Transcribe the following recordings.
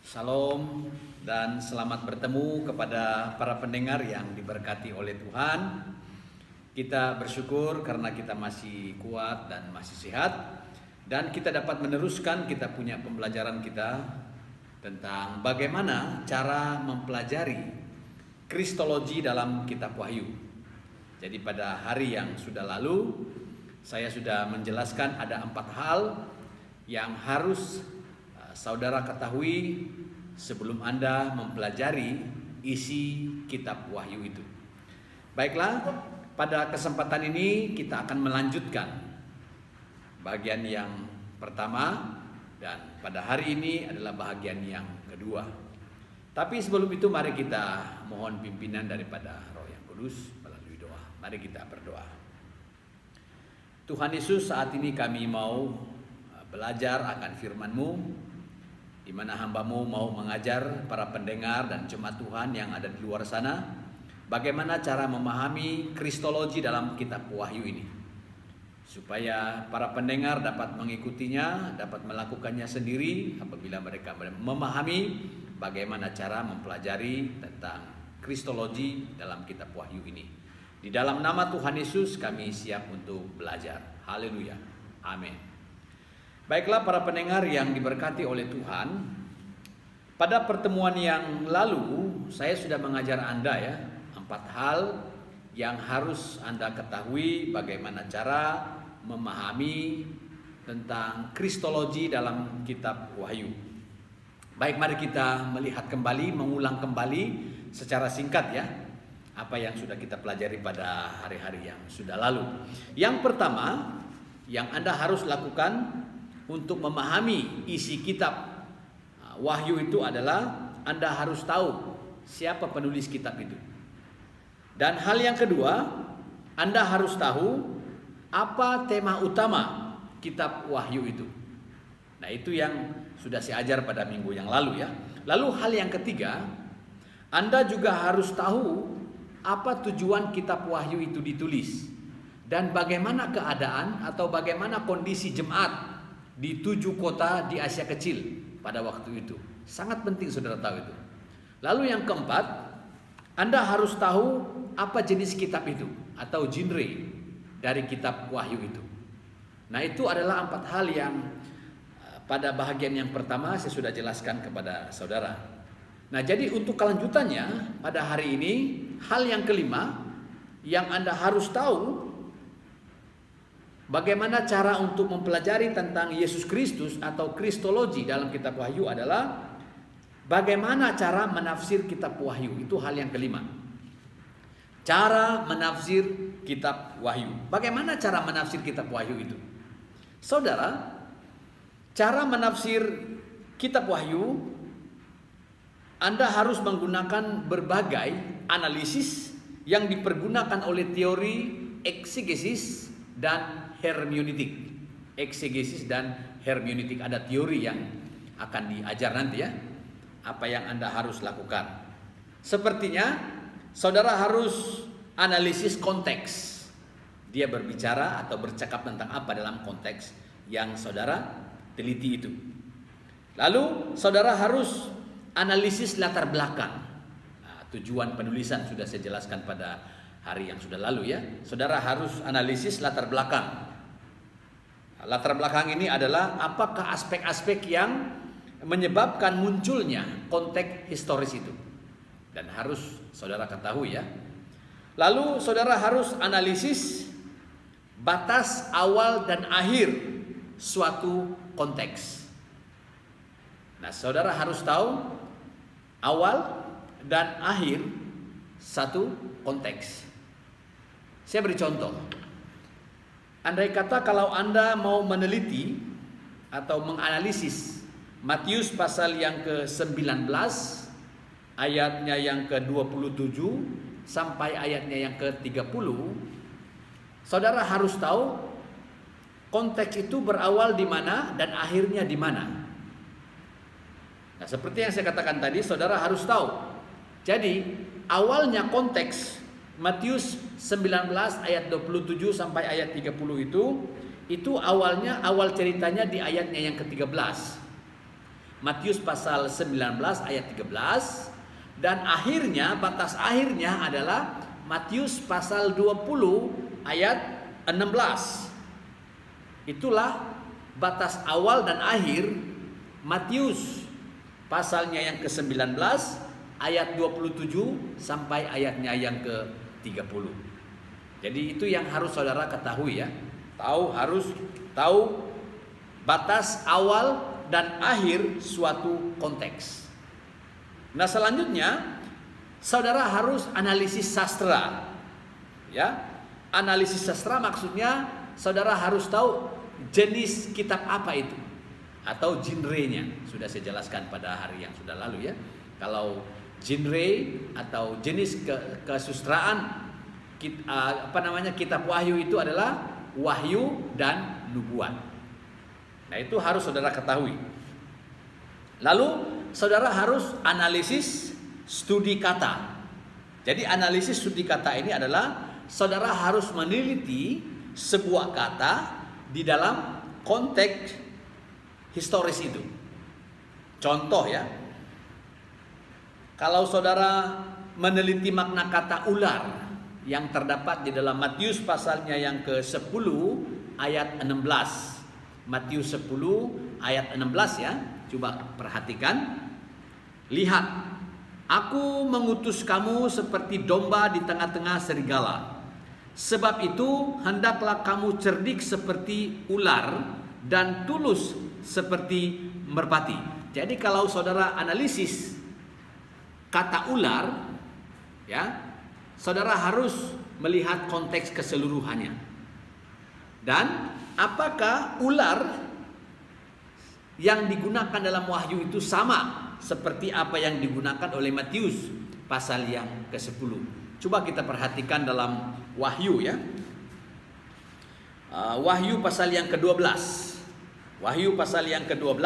Salam dan selamat bertemu kepada para pendengar yang diberkati oleh Tuhan. Kita bersyukur karena kita masih kuat dan masih sehat, dan kita dapat meneruskan kita punya pembelajaran kita tentang bagaimana cara mempelajari kristologi dalam kitab Wahyu. Jadi pada hari yang sudah lalu saya sudah menjelaskan ada 4 hal yang harus saudara ketahui sebelum Anda mempelajari isi kitab Wahyu itu. Baiklah, pada kesempatan ini kita akan melanjutkan bagian yang pertama, dan pada hari ini adalah bagian yang kedua. Tapi sebelum itu mari kita mohon pimpinan daripada Roh yang Kudus melalui doa. Mari kita berdoa. Tuhan Yesus, saat ini kami mau belajar akan firman-Mu, di mana hamba-Mu mau mengajar para pendengar dan jemaat Tuhan yang ada di luar sana bagaimana cara memahami kristologi dalam kitab Wahyu ini, supaya para pendengar dapat mengikutinya, dapat melakukannya sendiri apabila mereka memahami bagaimana cara mempelajari tentang kristologi dalam kitab Wahyu ini. Di dalam nama Tuhan Yesus kami siap untuk belajar. Haleluya. Amin. Baiklah para pendengar yang diberkati oleh Tuhan, pada pertemuan yang lalu saya sudah mengajar Anda 4 hal yang harus Anda ketahui bagaimana cara memahami tentang kristologi dalam kitab Wahyu. Baik, mari kita melihat kembali, mengulang kembali secara singkat apa yang sudah kita pelajari pada hari-hari yang sudah lalu. Yang pertama yang Anda harus lakukan untuk memahami isi kitab Wahyu itu adalah Anda harus tahu siapa penulis kitab itu. Dan hal yang kedua, Anda harus tahu apa tema utama kitab Wahyu itu. Nah, itu yang sudah saya ajar pada minggu yang lalu Lalu hal yang ketiga, Anda juga harus tahu apa tujuan kitab Wahyu itu ditulis dan bagaimana keadaan atau bagaimana kondisi jemaat di 7 kota di Asia Kecil pada waktu itu. Sangat penting saudara tahu itu. Lalu yang keempat, Anda harus tahu apa jenis kitab itu atau genre dari kitab Wahyu itu. Nah, itu adalah 4 hal yang pada bahagian yang pertama saya sudah jelaskan kepada saudara. Nah, jadi untuk kelanjutannya pada hari ini, hal yang kelima yang Anda harus tahu bagaimana cara untuk mempelajari tentang Yesus Kristus atau kristologi dalam kitab Wahyu adalah bagaimana cara menafsir kitab Wahyu. Itu hal yang kelima. Cara menafsir kitab Wahyu. Bagaimana cara menafsir kitab Wahyu itu? Saudara, cara menafsir kitab Wahyu Anda harus menggunakan berbagai analisis yang dipergunakan oleh teori eksegesis dan hermeneutik. Eksegesis dan hermeneutik, ada teori yang akan diajar nanti apa yang Anda harus lakukan. Sepertinya saudara harus analisis konteks. Dia berbicara atau bercakap tentang apa dalam konteks yang saudara teliti itu. Lalu saudara harus analisis latar belakang. Nah, tujuan penulisan sudah saya jelaskan pada hari yang sudah lalu Saudara harus analisis latar belakang. Latar belakang ini adalah apakah aspek-aspek yang menyebabkan munculnya konteks historis itu. Dan harus saudara ketahui Lalu saudara harus analisis batas awal dan akhir suatu konteks. Nah, saudara harus tahu awal dan akhir satu konteks. Saya beri contoh. Andai kata kalau Anda mau meneliti atau menganalisis Matius pasal yang ke-19 ayatnya yang ke-27 sampai ayatnya yang ke-30, saudara harus tahu konteks itu berawal di mana dan akhirnya di mana. Nah, seperti yang saya katakan tadi, saudara harus tahu. Jadi, awalnya konteks Matius 19 ayat 27 sampai ayat 30 itu awal ceritanya di ayatnya yang ke-13. Matius pasal 19 ayat 13, dan akhirnya batas akhirnya adalah Matius pasal 20 ayat 16. Itulah batas awal dan akhir Matius pasalnya yang ke-19 ayat 27 sampai ayatnya yang ke-30. Jadi itu yang harus saudara ketahui ya. Harus tahu batas awal dan akhir suatu konteks. Nah, selanjutnya saudara harus analisis sastra. Ya. Analisis sastra maksudnya saudara harus tahu jenis kitab apa itu atau genrenya. Sudah saya jelaskan pada hari yang sudah lalu ya. Kalau genre atau jenis kesustraan kitab Wahyu itu adalah wahyu dan nubuat. Nah, itu harus saudara ketahui. Lalu saudara harus analisis studi kata. Jadi analisis studi kata ini adalah saudara harus meneliti sebuah kata di dalam konteks historis itu. Contoh ya, kalau saudara meneliti makna kata ular yang terdapat di dalam Matius pasalnya yang ke-10 ayat 16. Matius 10 ayat 16 ya. Coba perhatikan. Lihat, aku mengutus kamu seperti domba di tengah-tengah serigala. Sebab itu hendaklah kamu cerdik seperti ular dan tulus seperti merpati. Jadi kalau saudara analisis kata ular ya, saudara harus melihat konteks keseluruhannya. Dan apakah ular yang digunakan dalam Wahyu itu sama seperti apa yang digunakan oleh Matius pasal yang ke-10? Coba kita perhatikan dalam Wahyu ya. Wahyu pasal yang ke-12. Wahyu pasal yang ke-12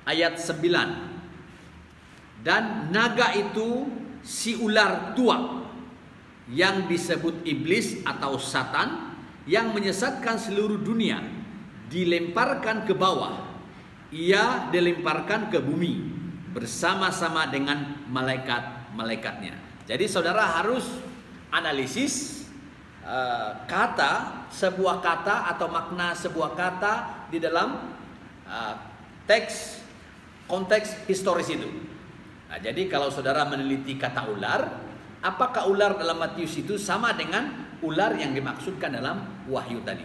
ayat 9. Dan naga itu si ular tua yang disebut iblis atau Satan, yang menyesatkan seluruh dunia, dilemparkan ke bawah. Ia dilemparkan ke bumi bersama-sama dengan malaikat-malaikatnya. Jadi saudara harus analisis sebuah kata atau makna sebuah kata di dalam konteks historis itu. Nah, jadi kalau saudara meneliti kata ular, apakah ular dalam Matius itu sama dengan ular yang dimaksudkan dalam Wahyu tadi?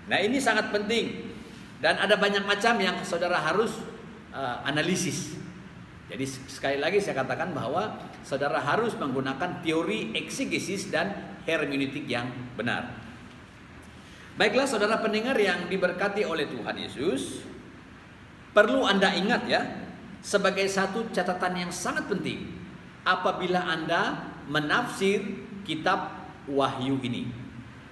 Nah, ini sangat penting dan ada banyak macam yang saudara harus analisis. Jadi sekali lagi saya katakan bahwa saudara harus menggunakan teori eksegesis dan hermeneutik yang benar. Baiklah saudara pendengar yang diberkati oleh Tuhan Yesus, perlu Anda ingat ya, sebagai satu catatan yang sangat penting apabila Anda menafsir kitab Wahyu ini.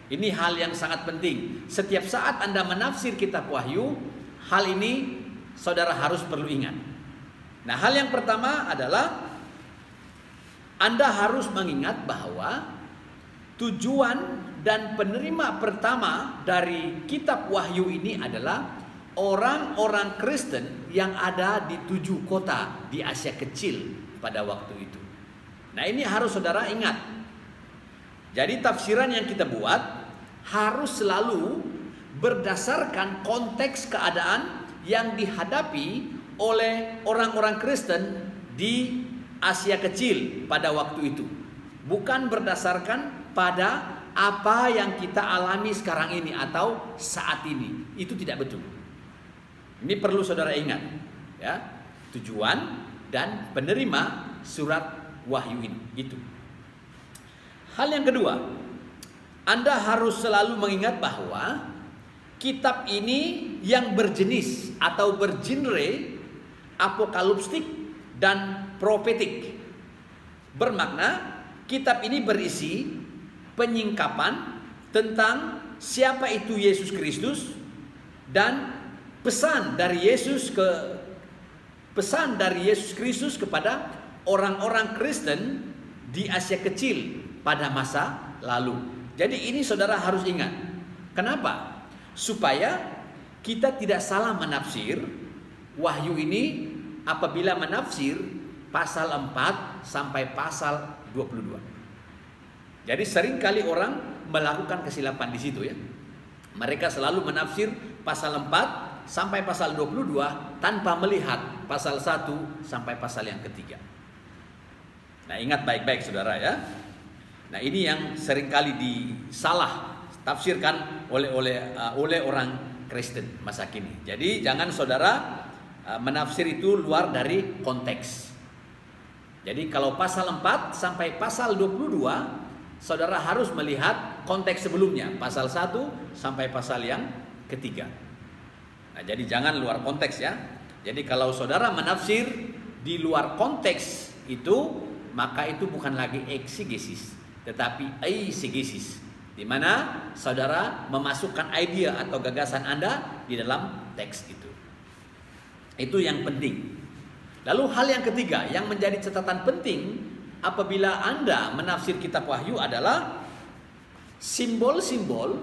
Ini hal yang sangat penting. Setiap saat Anda menafsir kitab Wahyu, hal ini saudara harus perlu ingat. Nah, hal yang pertama adalah Anda harus mengingat bahwa tujuan dan penerima pertama dari kitab Wahyu ini adalah orang-orang Kristen yang ada di 7 kota di Asia Kecil pada waktu itu. Nah, ini harus saudara ingat. Jadi tafsiran yang kita buat harus selalu berdasarkan konteks keadaan yang dihadapi oleh orang-orang Kristen di Asia Kecil pada waktu itu. Bukan berdasarkan pada apa yang kita alami sekarang ini atau saat ini. Itu tidak betul. Ini perlu saudara ingat ya, tujuan dan penerima surat Wahyu ini. Itu. Hal yang kedua, Anda harus selalu mengingat bahwa kitab ini yang berjenis atau bergenre apokaliptik dan profetik. Bermakna kitab ini berisi penyingkapan tentang siapa itu Yesus Kristus dan pesan dari Yesus Kristus kepada orang-orang Kristen di Asia Kecil pada masa lalu. Jadi ini saudara harus ingat. Kenapa? Supaya kita tidak salah menafsir Wahyu ini apabila menafsir pasal 4 sampai pasal 22. Jadi seringkali orang melakukan kesilapan di situ ya. Mereka selalu menafsir pasal 4 sampai pasal 22 tanpa melihat pasal 1 sampai pasal yang ketiga. Nah, ingat baik-baik saudara ya. Nah, ini yang seringkali disalah tafsirkan oleh orang Kristen masa kini. Jadi jangan saudara menafsir itu luar dari konteks. Jadi kalau pasal 4 sampai pasal 22, saudara harus melihat konteks sebelumnya, pasal 1 sampai pasal yang ketiga. Nah, jadi jangan luar konteks ya. Jadi kalau saudara menafsir di luar konteks itu, maka itu bukan lagi eksegesis, tetapi eisegesis, di mana saudara memasukkan ide atau gagasan Anda di dalam teks itu. Itu yang penting. Lalu hal yang ketiga yang menjadi catatan penting apabila Anda menafsir kitab Wahyu adalah simbol-simbol,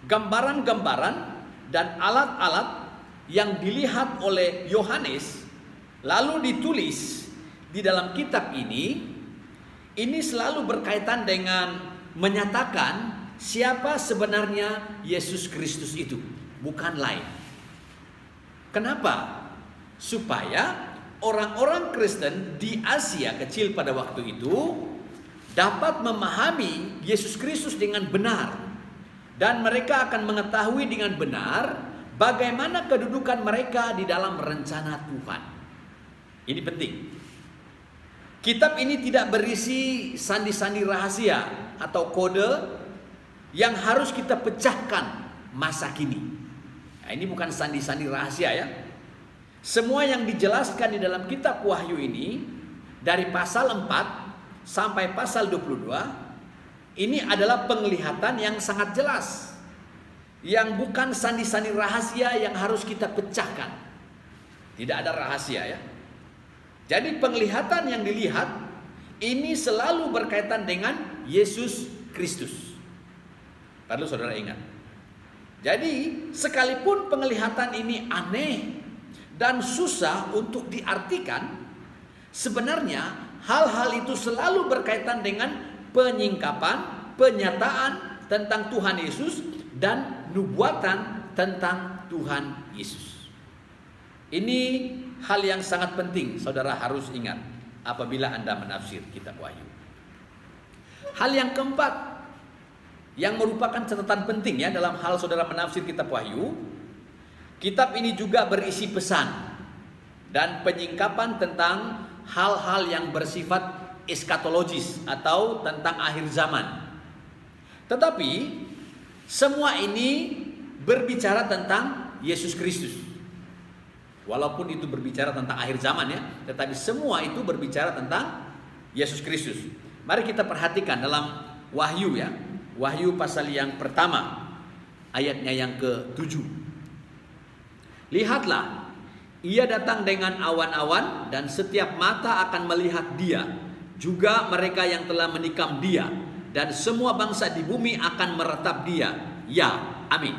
gambaran-gambaran, dan alat-alat yang dilihat oleh Yohanes lalu ditulis di dalam kitab ini selalu berkaitan dengan menyatakan siapa sebenarnya Yesus Kristus itu, bukan lain. Kenapa? Supaya orang-orang Kristen di Asia kecil pada waktu itu dapat memahami Yesus Kristus dengan benar, dan mereka akan mengetahui dengan benar bagaimana kedudukan mereka di dalam rencana Tuhan. Ini penting. Kitab ini tidak berisi sandi-sandi rahasia atau kode yang harus kita pecahkan masa kini. Nah, ini bukan sandi-sandi rahasia ya. Semua yang dijelaskan di dalam kitab Wahyu ini dari pasal 4 sampai pasal 22 ini adalah penglihatan yang sangat jelas, yang bukan sandi-sandi rahasia yang harus kita pecahkan. Tidak ada rahasia ya. Jadi penglihatan yang dilihat ini selalu berkaitan dengan Yesus Kristus. Perlu saudara ingat. Jadi sekalipun penglihatan ini aneh dan susah untuk diartikan, sebenarnya hal-hal itu selalu berkaitan dengan penyingkapan, penyataan tentang Tuhan Yesus dan nubuatan tentang Tuhan Yesus. Ini hal yang sangat penting saudara harus ingat apabila Anda menafsir kitab Wahyu. Hal yang keempat yang merupakan catatan penting ya dalam hal saudara menafsir kitab Wahyu, kitab ini juga berisi pesan dan penyingkapan tentang hal-hal yang bersifat eskatologis atau tentang akhir zaman. Tetapi semua ini berbicara tentang Yesus Kristus. Walaupun itu berbicara tentang akhir zaman ya, tetapi semua itu berbicara tentang Yesus Kristus. Mari kita perhatikan dalam Wahyu ya. Wahyu pasal yang pertama, ayatnya yang ke-7. Lihatlah, ia datang dengan awan-awan dan setiap mata akan melihat dia. Juga mereka yang telah menikam dia, dan semua bangsa di bumi akan meretap dia. Ya, amin.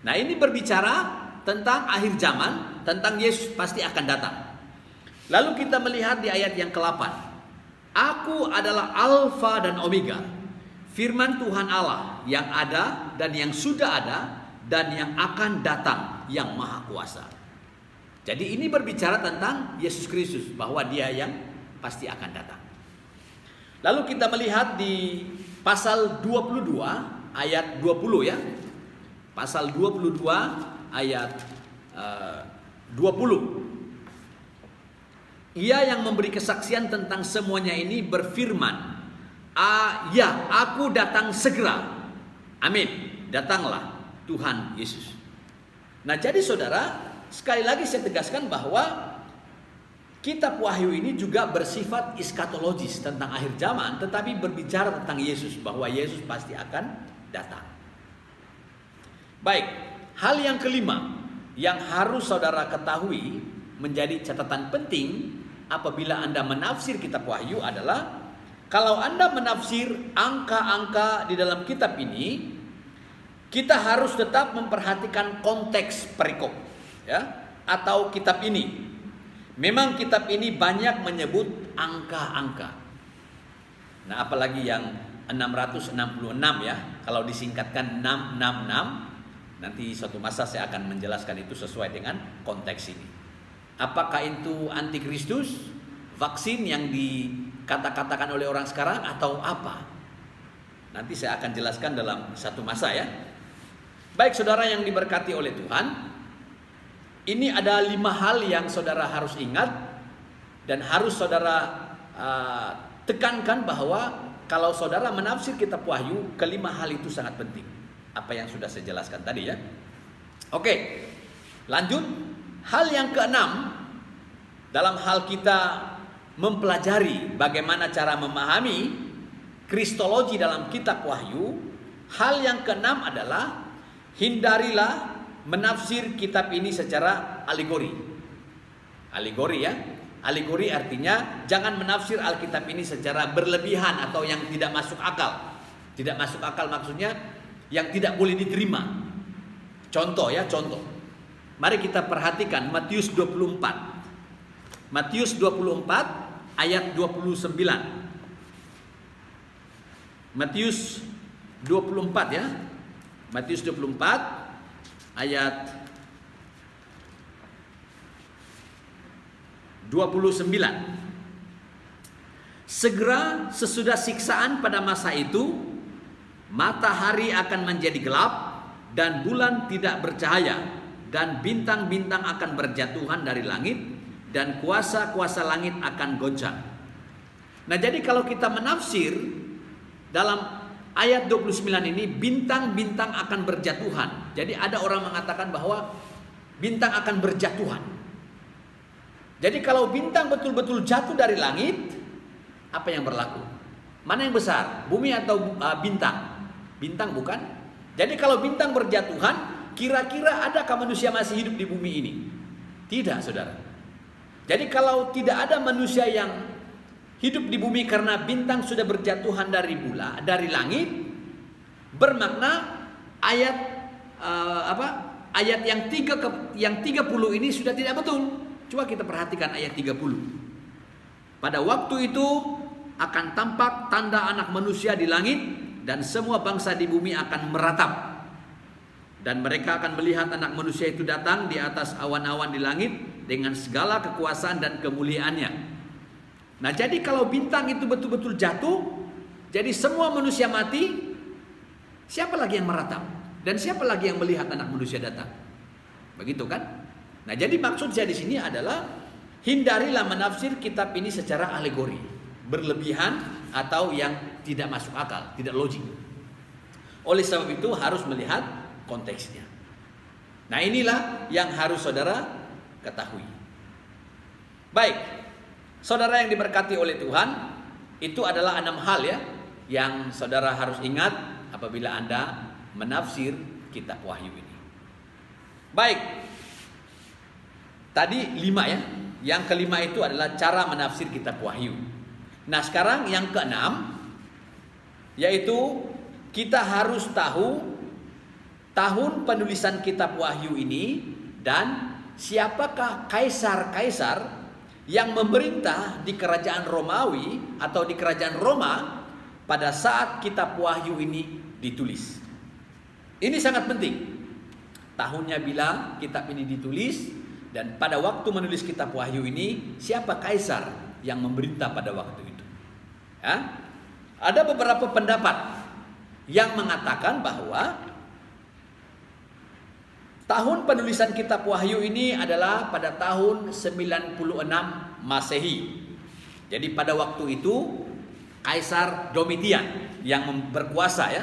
Nah, ini berbicara tentang akhir zaman, tentang Yesus pasti akan datang. Lalu kita melihat di ayat yang ke-8. Aku adalah Alfa dan Omega, firman Tuhan Allah yang ada dan yang sudah ada dan yang akan datang, yang maha kuasa. Jadi ini berbicara tentang Yesus Kristus, bahwa dia yang pasti akan datang. Lalu kita melihat di pasal 22 ayat 20 ya. Pasal 22 ayat 20. Ia yang memberi kesaksian tentang semuanya ini berfirman, ya, aku datang segera. Amin. Datanglah Tuhan Yesus. Nah, jadi saudara, sekali lagi saya tegaskan bahwa kitab Wahyu ini juga bersifat eskatologis tentang akhir zaman, tetapi berbicara tentang Yesus, bahwa Yesus pasti akan datang. Baik, hal yang kelima yang harus saudara ketahui menjadi catatan penting apabila Anda menafsir kitab Wahyu adalah, kalau Anda menafsir angka-angka di dalam kitab ini, kita harus tetap memperhatikan konteks perikop, ya. atau kitab ini. Memang kitab ini banyak menyebut angka-angka. Nah, apalagi yang 666 ya. Kalau disingkatkan 666, nanti suatu masa saya akan menjelaskan itu sesuai dengan konteks ini. Apakah itu antikristus, vaksin yang dikata-katakan oleh orang sekarang, atau apa? Nanti saya akan jelaskan dalam satu masa ya. Baik saudara yang diberkati oleh Tuhan, ini ada 5 hal yang saudara harus ingat dan harus saudara tekankan bahwa kalau saudara menafsir kitab Wahyu, kelima hal itu sangat penting. Apa yang sudah saya jelaskan tadi ya. Oke, lanjut. Hal yang keenam, dalam hal kita mempelajari bagaimana cara memahami kristologi dalam kitab Wahyu, hal yang keenam adalah hindarilah menafsir kitab ini secara alegori. Alegori ya. Alegori artinya jangan menafsir Alkitab ini secara berlebihan atau yang tidak masuk akal. Tidak masuk akal maksudnya yang tidak boleh diterima. Contoh ya, contoh. Mari kita perhatikan Matius 24. Matius 24 ayat 29. Matius 24 ya. Matius 24 ayat 29. Segera sesudah siksaan pada masa itu, matahari akan menjadi gelap dan bulan tidak bercahaya, dan bintang-bintang akan berjatuhan dari langit, dan kuasa-kuasa langit akan goncang. Nah, jadi kalau kita menafsir dalam ayat 29 ini, bintang-bintang akan berjatuhan. Jadi ada orang mengatakan bahwa bintang akan berjatuhan. Jadi kalau bintang betul-betul jatuh dari langit, apa yang berlaku? Mana yang besar? Bumi atau bintang? Bintang bukan? Jadi kalau bintang berjatuhan, kira-kira adakah manusia masih hidup di bumi ini? Tidak, saudara. Jadi kalau tidak ada manusia yang hidup di bumi karena bintang sudah berjatuhan dari langit, bermakna ayat ayat yang 30 ini sudah tidak betul. Coba kita perhatikan ayat 30. Pada waktu itu akan tampak tanda anak manusia di langit, dan semua bangsa di bumi akan meratap. Dan mereka akan melihat anak manusia itu datang di atas awan-awan di langit dengan segala kekuasaan dan kemuliaannya. Nah, jadi kalau bintang itu betul-betul jatuh, jadi semua manusia mati, siapa lagi yang meratap? Dan siapa lagi yang melihat anak manusia datang? Begitu kan? Nah, jadi maksud saya di sini adalah hindarilah menafsir kitab ini secara alegori, berlebihan atau yang tidak masuk akal, tidak logik. Oleh sebab itu harus melihat konteksnya. Nah, inilah yang harus saudara ketahui. Baik, saudara yang diberkati oleh Tuhan, itu adalah 6 hal ya yang saudara harus ingat apabila Anda menafsir kitab Wahyu ini. Baik. Tadi 5 ya. Yang kelima itu adalah cara menafsir kitab Wahyu. Nah, sekarang yang keenam, yaitu kita harus tahu tahun penulisan kitab Wahyu ini dan siapakah kaisar-kaisar yang memerintah di kerajaan Romawi atau di kerajaan Roma pada saat kitab Wahyu ini ditulis. Ini sangat penting. Tahunnya bila kitab ini ditulis, dan pada waktu menulis kitab Wahyu ini, siapa kaisar yang memerintah pada waktu itu? Ya? Ada beberapa pendapat yang mengatakan bahwa tahun penulisan kitab Wahyu ini adalah pada tahun 96 Masehi. Jadi pada waktu itu Kaisar Domitian yang berkuasa ya.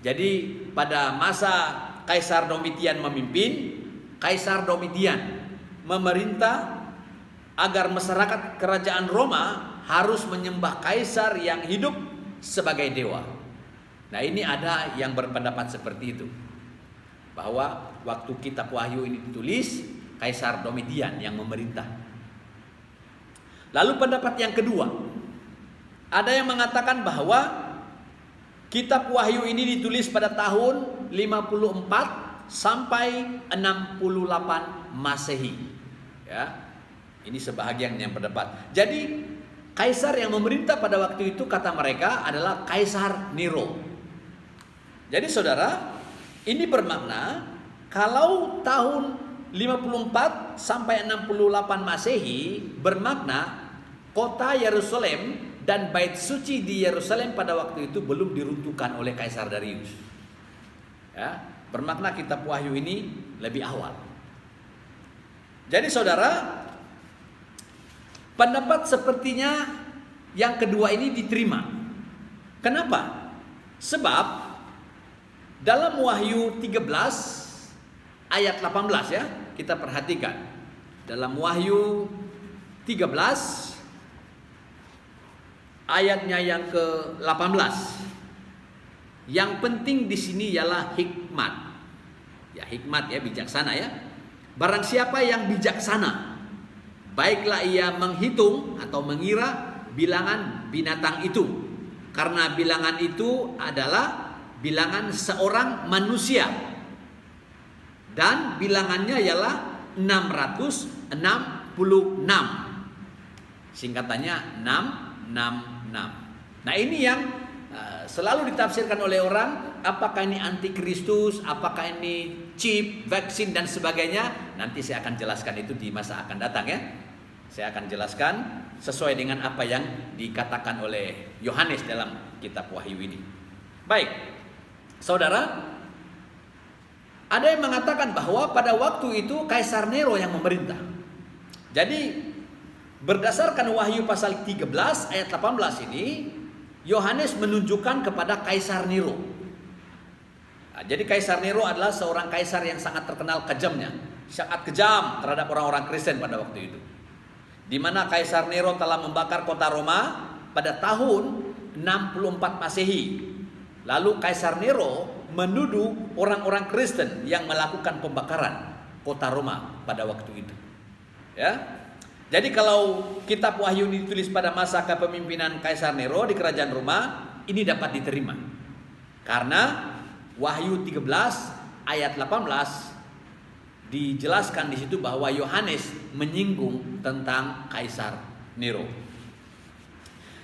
Jadi pada masa Kaisar Domitian memimpin, Kaisar Domitian memerintah agar masyarakat kerajaan Roma harus menyembah kaisar yang hidup sebagai dewa. Nah, ini ada yang berpendapat seperti itu, bahwa waktu kitab Wahyu ini ditulis, Kaisar Domitian yang memerintah. Lalu pendapat yang kedua, ada yang mengatakan bahwa kitab Wahyu ini ditulis pada tahun 54 sampai 68 Masehi. Ya. Ini sebahagian yang berdebat. Jadi kaisar yang memerintah pada waktu itu kata mereka adalah Kaisar Nero. Jadi saudara, ini bermakna kalau tahun 54 sampai 68 Masehi bermakna kota Yerusalem dan bait suci di Yerusalem pada waktu itu belum diruntuhkan oleh Kaisar Darius. Ya, bermakna kitab Wahyu ini lebih awal. Jadi saudara, pendapat sepertinya yang kedua ini diterima. Kenapa? Sebab dalam Wahyu 13 ayat 18 ya, kita perhatikan. Dalam Wahyu 13 ayatnya yang ke-18. Yang penting di sini ialah hikmat. Ya, hikmat ya, bijaksana ya. Barang siapa yang bijaksana, baiklah ia menghitung atau mengira bilangan binatang itu. Karena bilangan itu adalah bilangan seorang manusia. Dan bilangannya ialah 666. Singkatannya 666. Nah ini yang selalu ditafsirkan oleh orang. Apakah ini antikristus, apakah ini chip, vaksin dan sebagainya. Nanti saya akan jelaskan itu di masa akan datang ya. Saya akan jelaskan sesuai dengan apa yang dikatakan oleh Yohanes dalam kitab Wahyu ini. Baik, saudara, ada yang mengatakan bahwa pada waktu itu Kaisar Nero yang memerintah. Jadi berdasarkan Wahyu pasal 13 ayat 18 ini, Yohanes menunjukkan kepada Kaisar Nero. Nah, jadi Kaisar Nero adalah seorang kaisar yang sangat terkenal kejamnya, sangat kejam terhadap orang-orang Kristen pada waktu itu. Di mana Kaisar Nero telah membakar kota Roma pada tahun 64 Masehi. Lalu Kaisar Nero menuduh orang-orang Kristen yang melakukan pembakaran kota Roma pada waktu itu. Ya. Jadi kalau kitab Wahyu ditulis pada masa kepemimpinan Kaisar Nero di kerajaan Roma, ini dapat diterima. Karena Wahyu 13 ayat 18 dijelaskan di situ bahwa Yohanes menyinggung tentang Kaisar Nero.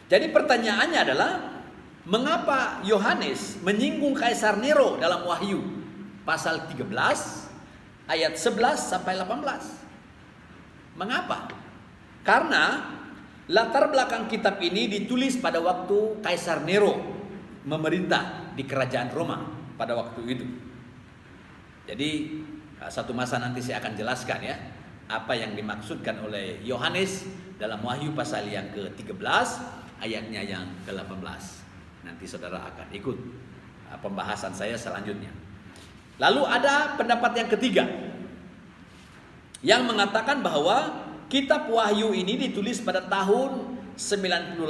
Jadi pertanyaannya adalah, mengapa Yohanes menyinggung Kaisar Nero dalam Wahyu pasal 13 ayat 11 sampai 18? Mengapa? Karena latar belakang kitab ini ditulis pada waktu Kaisar Nero memerintah di kerajaan Roma pada waktu itu. Jadi satu masa nanti saya akan jelaskan ya apa yang dimaksudkan oleh Yohanes dalam Wahyu pasal yang ke-13 ayatnya yang ke-18. Nanti saudara akan ikut pembahasan saya selanjutnya. Lalu ada pendapat yang ketiga yang mengatakan bahwa kitab Wahyu ini ditulis pada tahun 98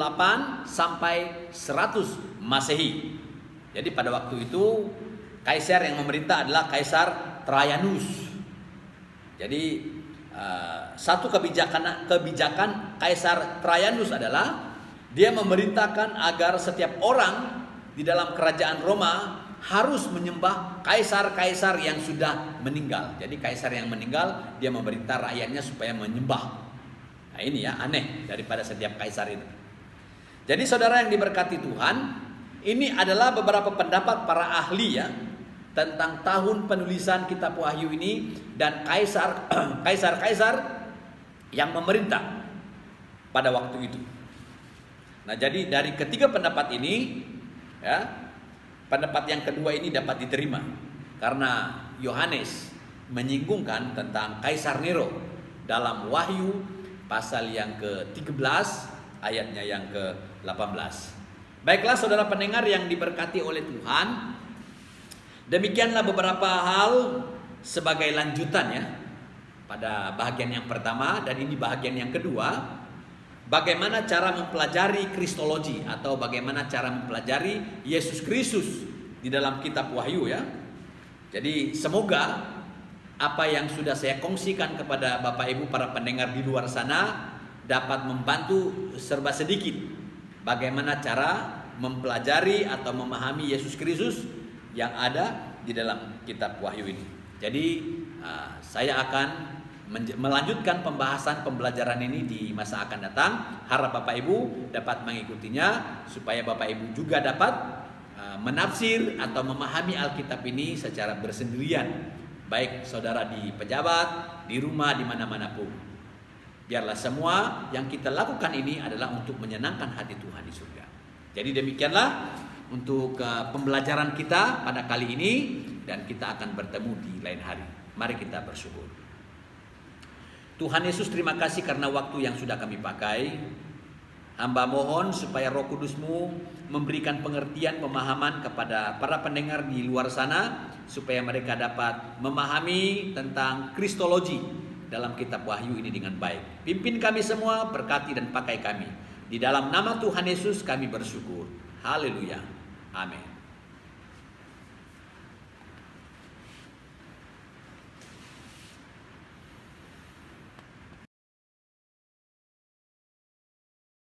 sampai 100 Masehi. Jadi pada waktu itu kaisar yang memerintah adalah Kaisar Trajanus. Jadi satu kebijakan Kaisar Trajanus adalah dia memerintahkan agar setiap orang di dalam kerajaan Roma harus menyembah kaisar-kaisar yang sudah meninggal. Jadi kaisar yang meninggal dia memerintah rakyatnya supaya menyembah. Nah ini ya aneh daripada setiap kaisar itu. Jadi saudara yang diberkati Tuhan, ini adalah beberapa pendapat para ahli ya tentang tahun penulisan kitab Wahyu ini dan kaisar-kaisar yang memerintah pada waktu itu. Nah jadi dari ketiga pendapat ini ya, pendapat yang kedua ini dapat diterima karena Yohanes menyinggungkan tentang Kaisar Nero dalam Wahyu pasal yang ke-13 ayatnya yang ke-18. Baiklah saudara pendengar yang diberkati oleh Tuhan, demikianlah beberapa hal sebagai lanjutan ya pada bahagian yang pertama, dan ini bahagian yang kedua, bagaimana cara mempelajari kristologi atau bagaimana cara mempelajari Yesus Kristus di dalam kitab Wahyu ya. Jadi semoga apa yang sudah saya kongsikan kepada Bapak Ibu para pendengar di luar sana dapat membantu serba sedikit bagaimana cara mempelajari atau memahami Yesus Kristus yang ada di dalam kitab Wahyu ini. Jadi saya akan melanjutkan pembelajaran ini di masa akan datang. Harap Bapak Ibu dapat mengikutinya supaya Bapak Ibu juga dapat menafsir atau memahami Alkitab ini secara bersendirian, baik saudara di pejabat, di rumah, di mana-mana pun. Biarlah semua yang kita lakukan ini adalah untuk menyenangkan hati Tuhan di surga. Jadi demikianlah untuk pembelajaran kita pada kali ini, dan kita akan bertemu di lain hari. Mari kita bersyukur. Tuhan Yesus, terima kasih karena waktu yang sudah kami pakai. Hamba mohon supaya Roh Kudus-Mu memberikan pengertian, pemahaman kepada para pendengar di luar sana, supaya mereka dapat memahami tentang kristologi dalam kitab Wahyu ini dengan baik. Pimpin kami semua, berkati dan pakai kami. Di dalam nama Tuhan Yesus kami bersyukur. Haleluya. Amin.